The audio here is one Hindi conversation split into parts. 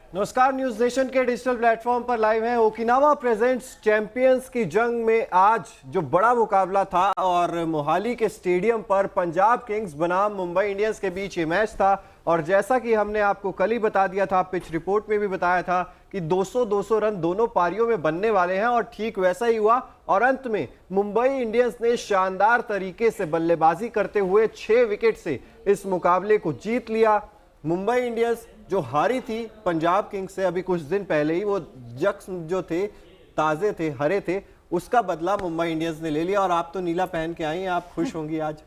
नमस्कार, न्यूज नेशन के डिजिटल प्लेटफॉर्म पर लाइव है। ओकिनावा प्रेजेंट्स चैंपियंस की जंग में आज जो बड़ा मुकाबला था और मोहाली के स्टेडियम पर पंजाब किंग्स बनाम मुंबई इंडियंस के बीच ये मैच था। और जैसा कि हमने आपको कल ही बता दिया था, पिच रिपोर्ट में भी बताया था कि 200-200 रन दोनों पारियों में बनने वाले हैं और ठीक वैसा ही हुआ। और अंत में मुंबई इंडियंस ने शानदार तरीके से बल्लेबाजी करते हुए 6 विकेट से इस मुकाबले को जीत लिया। मुंबई इंडियंस जो हारी थी पंजाब किंग्स से अभी कुछ दिन पहले ही, वो जख्म जो थे, ताजे थे, हरे थे, उसका बदला मुंबई इंडियंस ने ले लिया। और आप तो नीला पहन के आई हैं, आप खुश होंगी आज?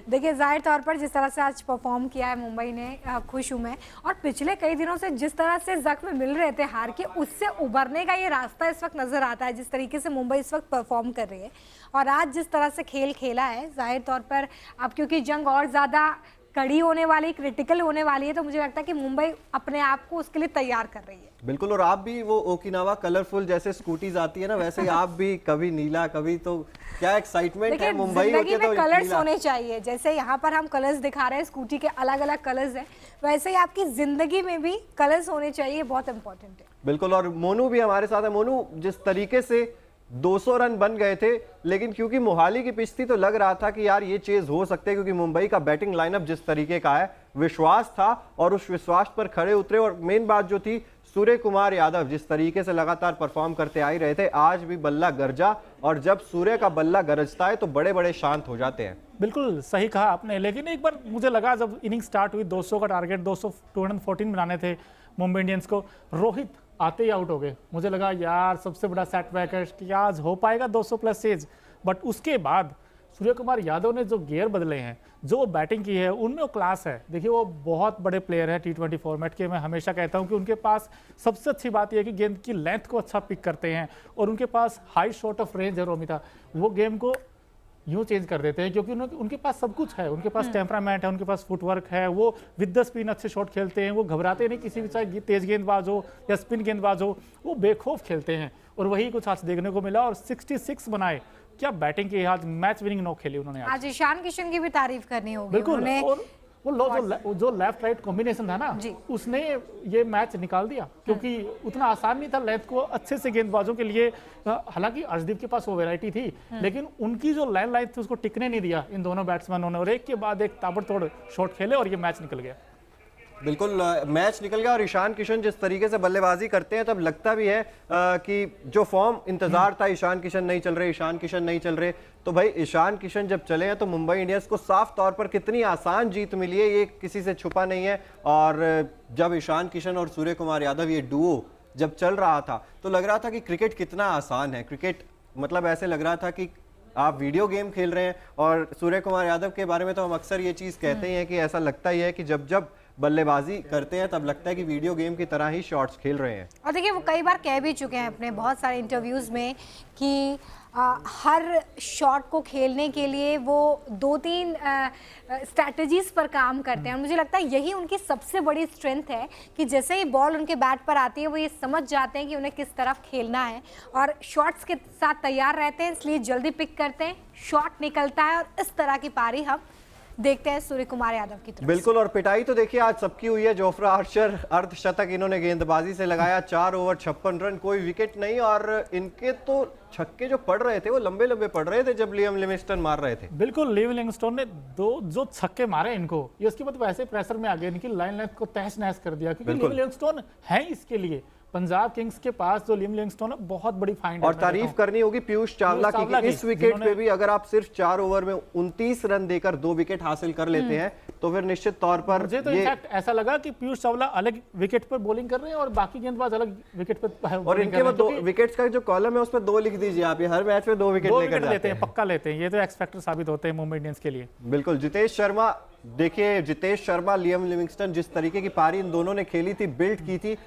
देखिए, जाहिर तौर पर जिस तरह से आज परफॉर्म किया है मुंबई ने, खुश हूँ मैं। और पिछले कई दिनों से जिस तरह से जख्म मिल रहे थे हार के, उससे उभरने का ये रास्ता इस वक्त नजर आता है। जिस तरीके से मुंबई इस वक्त परफॉर्म कर रही है और आज जिस तरह से खेल खेला है, जाहिर तौर पर अब क्योंकि जंग और ज़्यादा कड़ी होने वाली, क्रिटिकल होने वाली है, तो मुझे लगता है कि मुंबई अपने आप को उसके लिए तैयार कर रही है। बिल्कुल। और आप भी वो ओकिनावा कलरफुल जैसे स्कूटीज आती है ना, वैसे ही आप भी कभी नीला कभी, तो क्या एक्साइटमेंट है मुंबई होके तो कलर्स होने चाहिए। जैसे यहाँ पर हम कलर्स दिखा रहे हैं, स्कूटी के अलग अलग कलर्स हैं, वैसे ही आपकी जिंदगी में भी कलर्स होने चाहिए, बहुत इंपॉर्टेंट है। बिल्कुल। और मोनू भी हमारे साथ है। मोनू, जिस तरीके से 200 रन बन गए थे, लेकिन क्योंकि मोहाली की पिच थी तो लग रहा था कि यार ये चेज हो सकते हैं, क्योंकि मुंबई का बैटिंग लाइनअप जिस तरीके का है, विश्वास था और उस विश्वास पर खड़े उतरे। और मेन बात जो थी, सूर्य कुमार यादव जिस तरीके से लगातार परफॉर्म करते आ ही रहे थे, आज भी बल्ला गरजा। और जब सूर्य का बल्ला गरजता है तो बड़े बड़े शांत हो जाते हैं। बिल्कुल सही कहा आपने। लेकिन एक बार मुझे लगा, जब इनिंग स्टार्ट हुई, 200 का टारगेट, 214 बनाने थे मुंबई इंडियंस को, रोहित आते ही आउट हो गए। मुझे लगा यार सबसे बड़ा सेटबैक है कि आज हो पाएगा 200 प्लस एज। बट उसके बाद सूर्य कुमार यादव ने जो गियर बदले हैं, जो बैटिंग की है, उनमें वो क्लास है। देखिए, वो बहुत बड़े प्लेयर है T20 फॉर्मेट के। मैं हमेशा कहता हूं कि उनके पास सबसे अच्छी बात यह है कि गेंद की लेंथ को अच्छा पिक करते हैं और उनके पास हाई शॉट ऑफ रेंज है। रोमिता, वो गेम को यूँ चेंज कर देते हैं क्योंकि उनके पास सब कुछ है। उनके पास टेम्परामेंट है, उनके पास फुटवर्क है, वो विद द स्पिन अच्छे शॉट खेलते हैं। वो घबराते नहीं किसी भी, चाहे तेज गेंदबाज हो या स्पिन गेंदबाज हो, वो बेखौफ खेलते हैं। और वही कुछ आज देखने को मिला। और 66 बनाए, क्या बैटिंग की, आज मैच विनिंग नॉक खेली उन्होंने। आज ईशान किशन की भी तारीफ करनी होगी। बिल्कुल। और वो जो लेफ्ट राइट कॉम्बिनेशन था ना, उसने ये मैच निकाल दिया, क्योंकि उतना आसान नहीं था लेंथ को अच्छे से गेंदबाजों के लिए। हालांकि अर्शदीप के पास वो वैरायटी थी, लेकिन उनकी जो लाइन लाइन थी उसको टिकने नहीं दिया इन दोनों बैट्समैनों ने, और एक के बाद एक ताबड़तोड़ शॉट खेले और ये मैच निकल गया। बिल्कुल, मैच निकल गया। और ईशान किशन जिस तरीके से बल्लेबाजी करते हैं, तब लगता भी है कि जो फॉर्म इंतजार था, ईशान किशन नहीं चल रहे, तो भाई ईशान किशन जब चले हैं तो मुंबई इंडियंस को साफ तौर पर कितनी आसान जीत मिली है, ये किसी से छुपा नहीं है। और जब ईशान किशन और सूर्य कुमार यादव ये डुओ जब चल रहा था तो लग रहा था कि क्रिकेट कितना आसान है। क्रिकेट मतलब ऐसे लग रहा था कि आप वीडियो गेम खेल रहे हैं। और सूर्य कुमार यादव के बारे में तो हम अक्सर ये चीज़ कहते ही हैं कि ऐसा लगता ही है कि जब जब बल्लेबाजी करते हैं तब लगता है कि वीडियो गेम की तरह ही शॉट्स खेल रहे हैं। और देखिए, वो कई बार कह भी चुके हैं अपने बहुत सारे इंटरव्यूज़ में कि हर शॉट को खेलने के लिए वो 2-3 स्ट्रैटेजीज पर काम करते हैं। और मुझे लगता है यही उनकी सबसे बड़ी स्ट्रेंथ है कि जैसे ही बॉल उनके बैट पर आती है, वो ये समझ जाते हैं कि उन्हें किस तरफ खेलना है और शॉट्स के साथ तैयार रहते हैं, इसलिए जल्दी पिक करते हैं, शॉट निकलता है और इस तरह की पारी हम देखते हैं सूर्य कुमार यादव की तरफ। बिल्कुल। और पिटाई तो देखिए आज सबकी हुई है। जोफ्रा आर्चर अर्धशतक इन्होंने गेंदबाजी से लगाया, 4 ओवर 56 रन, कोई विकेट नहीं। और इनके तो छक्के जो पड़ रहे थे वो लंबे लंबे पड़ रहे थे जब लियम लिविंगस्टन मार रहे थे। बिल्कुल, लियम लिविंगस्टन ने जो छक्के मारे इनको, ये उसके बाद वैसे प्रेशर में आ गए, इनकी लाइन लेंथ को तहस नहस कर दिया, क्योंकि लियम लिविंगस्टन है इसके लिए। पंजाब किंग्स के पास जो लियम लिविंगस्टन है, बहुत बड़ी फाइंड है। और तारीफ करनी होगी पीयूष चावला की, इस विकेट पे भी अगर आप सिर्फ 4 ओवर में 29 रन देकर 2 विकेट हासिल कर लेते हैं तो फिर निश्चित तौर पर मुझे तो इनफैक्ट ऐसा लगा कि पीयूष चावला अलग विकेट पर बॉलिंग कर रहे हैं और बाकी गेंदबाज अलग विकेट पर। और इनके बाद 2 विकेट्स का जो कॉलम है उस पर 2 लिख दीजिए आप, ये हर मैच में 2 विकेट लेते हैं, पक्का लेते हैं। ये तो एक्स फैक्टर साबित होते हैं मुंबई इंडियंस के लिए। बिल्कुल। जितेश शर्मा, देखिए जितेश शर्मा, लियम लिविंगस्टन, जिस तरीके की पारी इन दोनों ने खेली थी, बिल्ड की थी,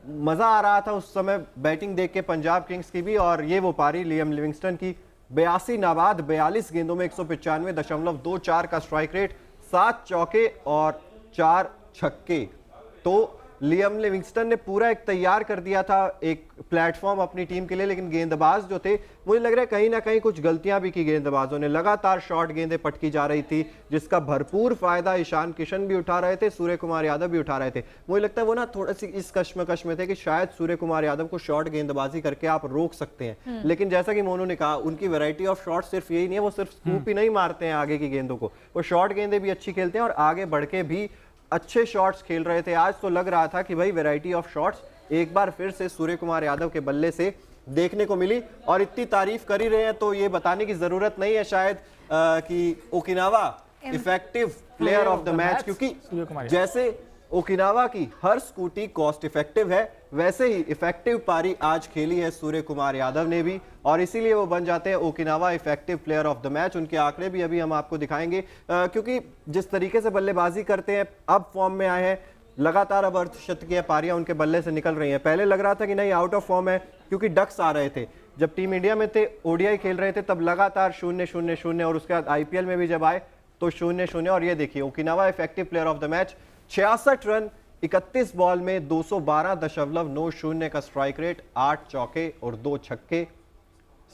मजा आ रहा था उस समय बैटिंग देख के पंजाब किंग्स की भी। और ये वो पारी लियम लिविंगस्टन की, 82 नाबाद, 42 गेंदों में 195.24 का स्ट्राइक रेट, 7 चौके और 4 छक्के। तो लियम लिविंगस्टन ने पूरा एक तैयार कर दिया था एक प्लेटफॉर्म अपनी टीम के लिए, लेकिन गेंदबाज जो थे मुझे लग रहा है कहीं ना कहीं कुछ गलतियां भी की गेंदबाजों ने। लगातार शॉर्ट गेंदें पटकी जा रही थी जिसका भरपूर फायदा ईशान किशन भी उठा रहे थे, सूर्य कुमार यादव भी उठा रहे थे। मुझे लगता है वो ना थोड़ा सी इस कश्मकश में थे कि शायद सूर्य कुमार यादव को शॉर्ट गेंदबाजी करके आप रोक सकते हैं, लेकिन जैसा कि मोनू ने कहा उनकी वैरायटी ऑफ शॉट सिर्फ यही नहीं है, वो सिर्फ स्कूप ही नहीं मारते हैं आगे की गेंदों को, वो शॉर्ट गेंदें भी अच्छी खेलते हैं और आगे बढ़ के भी अच्छे शॉट्स खेल रहे थे। आज तो लग रहा था कि भाई वैरायटी ऑफ शॉट्स एक बार फिर से सूर्य कुमार यादव के बल्ले से देखने को मिली। और इतनी तारीफ कर ही रहे हैं तो ये बताने की जरूरत नहीं है शायद कि Okinawa effective player of the match, क्योंकि जैसे ओकिनावा की हर स्कूटी कॉस्ट इफेक्टिव है वैसे ही इफेक्टिव पारी आज खेली है सूर्य कुमार यादव ने भी, और इसीलिए वो बन जाते हैं Okinawa effective player of the match. उनके आंकड़े भी अभी हम आपको दिखाएंगे क्योंकि जिस तरीके से बल्लेबाजी करते हैं, अब फॉर्म में आए हैं, लगातार अब अर्धशतकीय पारियां उनके बल्ले से निकल रही हैं। पहले लग रहा था कि नहीं आउट ऑफ फॉर्म है क्योंकि डक्स आ रहे थे, जब टीम इंडिया में थे ओडीआई खेल रहे थे तब लगातार 0-0-0 और उसके बाद आईपीएल में भी जब आए तो 0-0। और ये देखिए Okinawa effective player of the match, 66 run 31 ball में 212.90 का स्ट्राइक रेट, 8 चौके और 2 छक्के।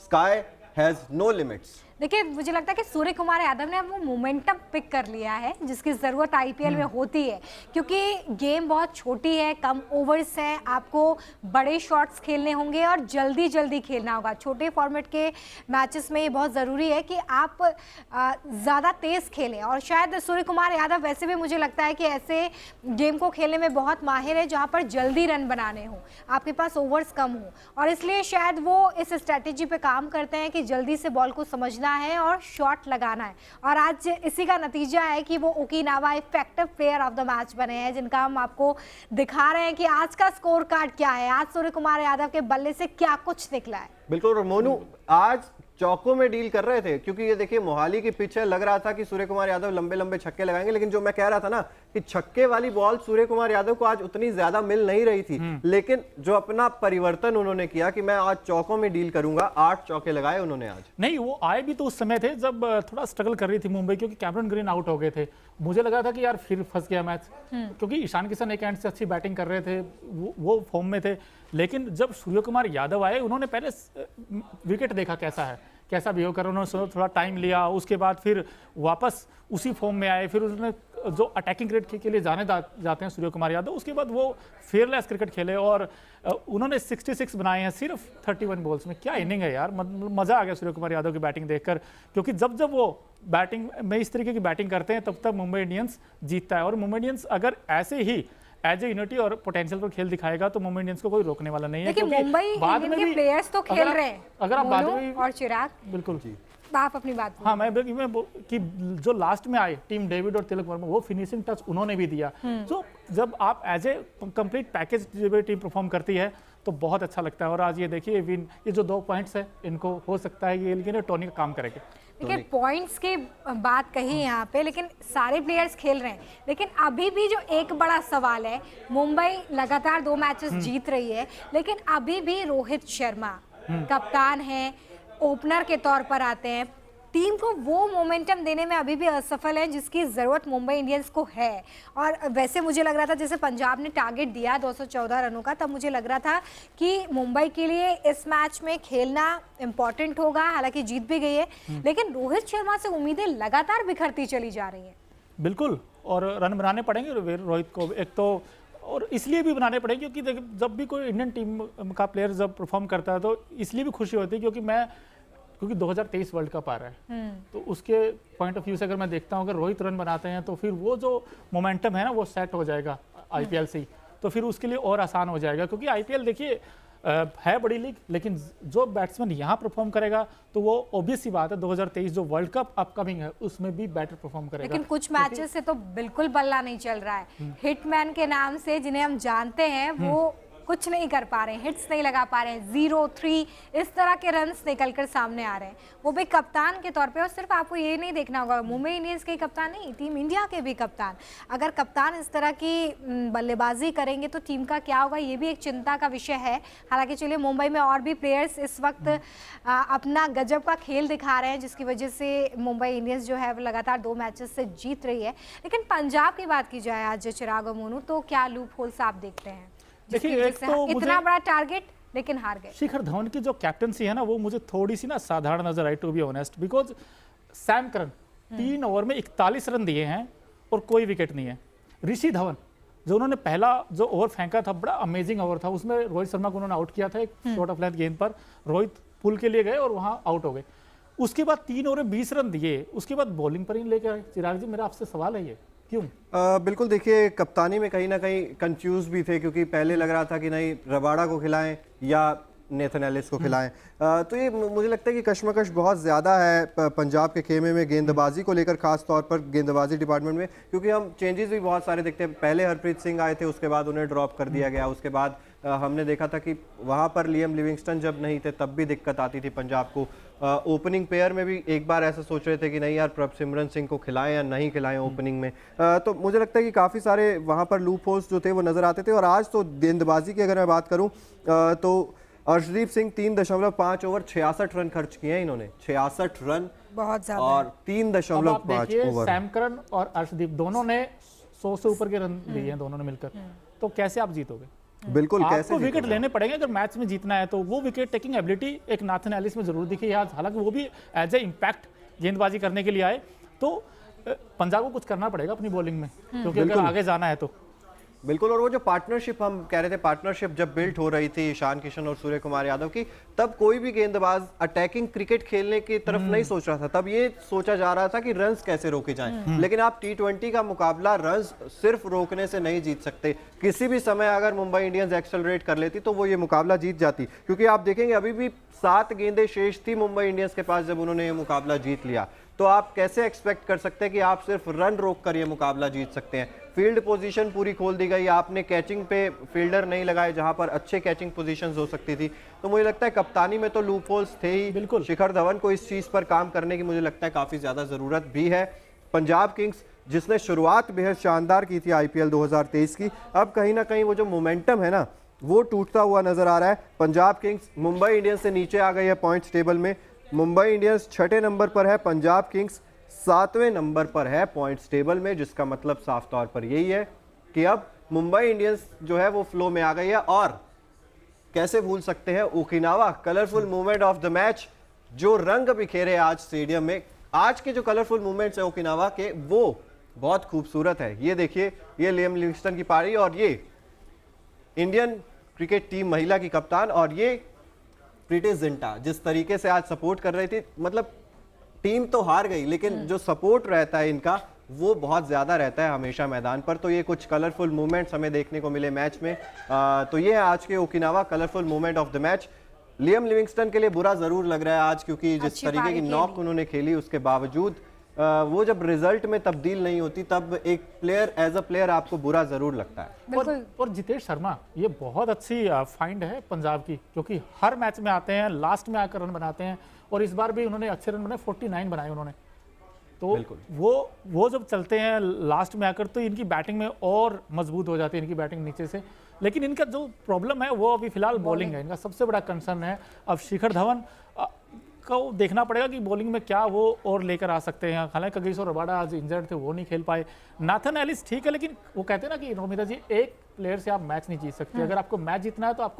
Sky has no limits. देखिए मुझे लगता है कि सूर्य कुमार यादव ने वो मोमेंटम पिक कर लिया है जिसकी ज़रूरत आईपीएल में होती है, क्योंकि गेम बहुत छोटी है, कम ओवर्स हैं, आपको बड़े शॉट्स खेलने होंगे और जल्दी जल्दी खेलना होगा। छोटे फॉर्मेट के मैचेस में ये बहुत ज़रूरी है कि आप ज़्यादा तेज़ खेलें, और शायद सूर्य कुमार यादव वैसे भी मुझे लगता है कि ऐसे गेम को खेलने में बहुत माहिर है जहाँ पर जल्दी रन बनाने हों, आपके पास ओवर्स कम हो, और इसलिए शायद वो इस स्ट्रैटेजी पे काम करते हैं कि जल्दी से बॉल को समझना है और शॉट लगाना है। और आज इसी का नतीजा है कि वो Okinawa effective player of the match बने हैं, जिनका हम आपको दिखा रहे हैं कि आज का स्कोर कार्ड क्या है, आज सूर्य कुमार यादव के बल्ले से क्या कुछ निकला है। बिल्कुल, और मोनू आज चौकों में डील कर रहे थे क्योंकि ये देखिए मोहाली की पिच है, लग रहा था कि सूर्य कुमार यादव लंबे लंबे छक्के लगाएंगे, लेकिन जो मैं कह रहा था ना कि छक्के वाली बॉल सूर्य कुमार यादव को आज उतनी ज्यादा मिल नहीं रही थी, लेकिन जो अपना परिवर्तन उन्होंने किया कि मैं आज चौकों में डील करूंगा, 8 चौके लगाए उन्होंने आज। नहीं, वो आए भी तो उस समय थे जब थोड़ा स्ट्रगल कर रही थी मुंबई, क्योंकि कैमरन ग्रीन आउट हो गए थे। मुझे लगा था कि यार फिर फंस गया मैच, क्योंकि ईशान किशन एक एंड से अच्छी बैटिंग कर रहे थे, वो फॉर्म में थे। लेकिन जब सूर्य कुमार यादव आए, उन्होंने पहले विकेट देखा कैसा बिहेव कर रहे, उन्होंने थोड़ा टाइम लिया, उसके बाद फिर वापस उसी फॉर्म में आए, फिर उन्होंने जो अटैकिंग क्रिकेट के लिए जाते हैं सूर्य कुमार यादव, उसके बाद वो फेयरलेस क्रिकेट खेले और उन्होंने 66 बनाए हैं सिर्फ 31 बॉल्स में। क्या इनिंग है यार, मजा आ गया सूर्य कुमार यादव की बैटिंग देखकर, क्योंकि जब वो बैटिंग में इस तरीके की बैटिंग करते हैं तब तक मुंबई इंडियंस जीतता है। और मुंबई इंडियंस अगर ऐसे ही एज ए यूनिटी और पोटेंशियल पर खेल दिखाएगा तो मुंबई इंडियंस को कोई रोकने वाला नहीं है, क्योंकि मुंबई इंडियंस के प्लेयर्स तो खेल रहे हैं, अगर आप बाद में और चिराग बिल्कुल आप अपनी बात। हाँ, मैं कि जो लास्ट में आए टीम डेविड और तिलक वर्मा, वो फिनिशिंग टच उन्होंने भी दिया। तो जब आप as a complete package team perform करती है तो बहुत अच्छा लगता है। और आज ये देखिए विन, ये जो 2 पॉइंट्स है इनको हो सकता है कि टोनी का काम करेंगे। देखिए पॉइंट्स की बात कही यहाँ पे, लेकिन सारे प्लेयर्स खेल रहे हैं, लेकिन अभी भी जो एक बड़ा सवाल है, मुंबई लगातार 2 मैचेस जीत रही है, लेकिन अभी भी रोहित शर्मा कप्तान है, ओपनर के तौर पर आते हैं, टीम को वो मोमेंटम देने में अभी भी असफल है जिसकी ज़रूरत मुंबई इंडियंस को है। और वैसे मुझे लग रहा था जैसे पंजाब ने टारगेट दिया 214 रनों का, तब मुझे लग रहा था कि मुंबई के लिए इस मैच में खेलना इम्पॉर्टेंट होगा, हालांकि जीत भी गई है, लेकिन रोहित शर्मा से उम्मीदें लगातार बिखरती चली जा रही हैं। बिल्कुल, और रन बनाने पड़ेंगे रोहित को, एक तो और इसलिए भी बनाने पड़ेंगे क्योंकि देखिए जब भी कोई इंडियन टीम का प्लेयर जब परफॉर्म करता है तो इसलिए भी खुशी होती है क्योंकि 2023 वर्ल्ड कप आ रहा है, तो उसके पॉइंट ऑफ व्यू से अगर मैं देखता हूँ अगर रोहित रन बनाते हैं तो फिर वो जो मोमेंटम है ना वो सेट हो जाएगा आईपीएल से ही, तो फिर उसके लिए और आसान हो जाएगा। क्योंकि आईपीएल देखिए है बड़ी लीग, लेकिन जो बैट्समैन यहाँ परफॉर्म करेगा तो वो ऑब्वियस सी बात है 2023 जो वर्ल्ड कप अपकमिंग है उसमें भी बेटर परफॉर्म करेगा। लेकिन कुछ मैचेस से तो बिल्कुल बल्ला नहीं चल रहा है। हिटमैन के नाम से जिन्हें हम जानते हैं वो कुछ नहीं कर पा रहे हैं, हिट्स नहीं लगा पा रहे हैं, 0-3 इस तरह के रन्स निकल कर सामने आ रहे हैं, वो भी कप्तान के तौर पे। और सिर्फ आपको ये नहीं देखना होगा मुंबई इंडियंस के कप्तान नहीं, टीम इंडिया के भी कप्तान, अगर कप्तान इस तरह की बल्लेबाजी करेंगे तो टीम का क्या होगा, ये भी एक चिंता का विषय है। हालांकि चलिए मुंबई में और भी प्लेयर्स इस वक्त अपना गजब का खेल दिखा रहे हैं, जिसकी वजह से मुंबई इंडियंस जो है वो लगातार 2 मैचेस से जीत रही है। लेकिन पंजाब की बात की जाए आज चिराग और मोनू, तो क्या लूप होल्स आप देखते हैं? देखिए, एक तो इतना बड़ा टारगेट लेकिन हार गए। शिखर धवन की जो कैप्टनसी है ना, वो मुझे थोड़ी सी ना साधारण नजर आई, to be honest, because Sam Curran 3 over में 41 रन दिए हैं और कोई विकेट नहीं है। ऋषि धवन जो उन्होंने पहला जो ओवर फेंका था, बड़ा अमेजिंग ओवर था, उसमें रोहित शर्मा को उन्होंने आउट किया था एक शॉर्ट ऑफ लेंथ गेंद पर, रोहित पुल के लिए गए और वहां आउट हो गए। उसके बाद 3 ओवर में 20 रन दिए, उसके बाद बॉलिंग पर ही लेकर आए। चिराग जी, मेरा आपसे सवाल है, ये क्यों? बिल्कुल, देखिए कप्तानी में कहीं ना कहीं कंफ्यूज भी थे, क्योंकि पहले लग रहा था कि नहीं रबाडा को खिलाएं या नेथन एलिस को खिलाएं। तो ये मुझे लगता है कि कश्मकश बहुत ज़्यादा है पंजाब के खेमे में गेंदबाजी को लेकर, खास तौर पर गेंदबाजी डिपार्टमेंट में, क्योंकि हम चेंजेस भी बहुत सारे देखते हैं। पहले हरप्रीत सिंह आए थे, उसके बाद उन्हें ड्रॉप कर दिया गया, उसके बाद हमने देखा था कि वहाँ पर लियम लिविंगस्टन जब नहीं थे तब भी दिक्कत आती थी पंजाब को। ओपनिंग पेयर में भी एक बार ऐसा सोच रहे थे कि नहीं यार प्रभसिमरन सिंह को खिलाएं या नहीं खिलाएं ओपनिंग में। तो मुझे लगता है कि काफ़ी सारे वहाँ पर लूप होल्स जो थे वो नज़र आते थे। और आज तो गेंदबाजी की अगर मैं बात करूँ तो अर्शदीप सिंह 3.5 ओवर 66 रन खर्च किए हैं इन्होंने, 66 रन बहुत ज्यादा, और 3.5 ओवर। सैम करन और अर्शदीप दोनों ने 100 से ऊपर के रन दिए हैं दोनों ने मिलकर, तो कैसे आप जीतोगे? बिल्कुल, कैसे आपको विकेट लेने पड़ेंगे अगर मैच में जीतना है। तो वो विकेट टेकिंग एबिलिटी एक नाथन एलिस में जरूर दिखी आज, हालांकि वो भी एज ए इम्पैक्ट गेंदबाजी करने के लिए आए। तो पंजाब को कुछ करना पड़ेगा अपनी बॉलिंग में, क्योंकि अगर आगे जाना है तो। बिल्कुल, और वो जो पार्टनरशिप हम कह रहे थे, पार्टनरशिप जब बिल्ट हो रही थी ईशान किशन और सूर्य कुमार यादव की, तब कोई भी गेंदबाज अटैकिंग क्रिकेट खेलने की तरफ नहीं सोच रहा था। तब ये सोचा जा रहा था कि रन्स कैसे रोके जाएं। लेकिन आप T20 का मुकाबला रन्स सिर्फ रोकने से नहीं जीत सकते। किसी भी समय अगर मुंबई इंडियंस एक्सेलरेट कर लेती तो वो ये मुकाबला जीत जाती, क्योंकि आप देखेंगे अभी भी 7 गेंदें शेष थी मुंबई इंडियंस के पास जब उन्होंने ये मुकाबला जीत लिया। तो आप कैसे एक्सपेक्ट कर सकते हैं कि आप सिर्फ रन रोक कर ये मुकाबला जीत सकते हैं? फील्ड पोजीशन पूरी खोल दी गई, आपने कैचिंग पे फील्डर नहीं लगाए जहां पर अच्छे कैचिंग पोजीशंस हो सकती थी। तो मुझे लगता है कप्तानी में तो लूप होल्स थे ही। बिल्कुल, शिखर धवन को इस चीज पर काम करने की मुझे लगता है काफी ज्यादा जरूरत भी है। पंजाब किंग्स जिसने शुरुआत बेहद शानदार की थी IPL 2023 की, अब कहीं ना कहीं वो जो मोमेंटम है ना वो टूटता हुआ नजर आ रहा है। पंजाब किंग्स मुंबई इंडियंस से नीचे आ गई है पॉइंट्स टेबल में। मुंबई इंडियंस 6ठे नंबर पर है, पंजाब किंग्स 7वें नंबर पर है पॉइंट्स टेबल में, जिसका मतलब साफ तौर पर यही है कि अब मुंबई इंडियंस जो है वो फ्लो में आ गई है। और कैसे भूल सकते हैं Okinawa, colourful movement of the match, जो रंग बिखेरे आज स्टेडियम में। आज के जो कलरफुल मूवमेंट्स है ओकिनावा के, वो बहुत खूबसूरत है। ये देखिए, ये लियम लिविंगस्टन की पारी और ये इंडियन क्रिकेट टीम महिला की कप्तान और ये प्रीति जिंटा जिस तरीके से आज सपोर्ट कर रही थी। मतलब टीम तो हार गई लेकिन जो सपोर्ट रहता है इनका वो बहुत ज़्यादा रहता है हमेशा मैदान पर। तो ये कुछ कलरफुल मूवमेंट्स हमें देखने को मिले मैच में। तो ये है आज के Okinawa colourful movement of the match. Liam Livingstone के लिए बुरा ज़रूर लग रहा है आज, क्योंकि जिस तरीके की नॉक उन्होंने खेली उसके बावजूद वो जब रिजल्ट में तब्दील नहीं होती तब एक प्लेयर एज अ प्लेयर आपको बुरा ज़रूर लगता है। और जितेश शर्मा, ये बहुत अच्छी फाइंड है पंजाब की, क्योंकि हर मैच में आते हैं, लास्ट में आकर रन बनाते हैं, और इस बार भी उन्होंने अच्छे रन बनाए, 49 बनाए उन्होंने। तो वो जब चलते हैं लास्ट में आकर तो इनकी बैटिंग में और मजबूत हो जाती है इनकी बैटिंग नीचे से। लेकिन इनका जो प्रॉब्लम है वो अभी फिलहाल बॉलिंग है, इनका सबसे बड़ा कंसर्न है। अब शिखर धवन को देखना पड़ेगा कि बॉलिंग में क्या वो और लेकर आ सकते हैं। हालांकि कगिसो रबाडा आज इंजर्ड थे, वो नहीं खेल पाए। नाथन एलिस ठीक है, लेकिन वो कहते हैं ना कि नोमिता जी, एक प्लेयर से आप मैच नहीं जीत सकते। अगर आपको मैच जीतना है तो आपको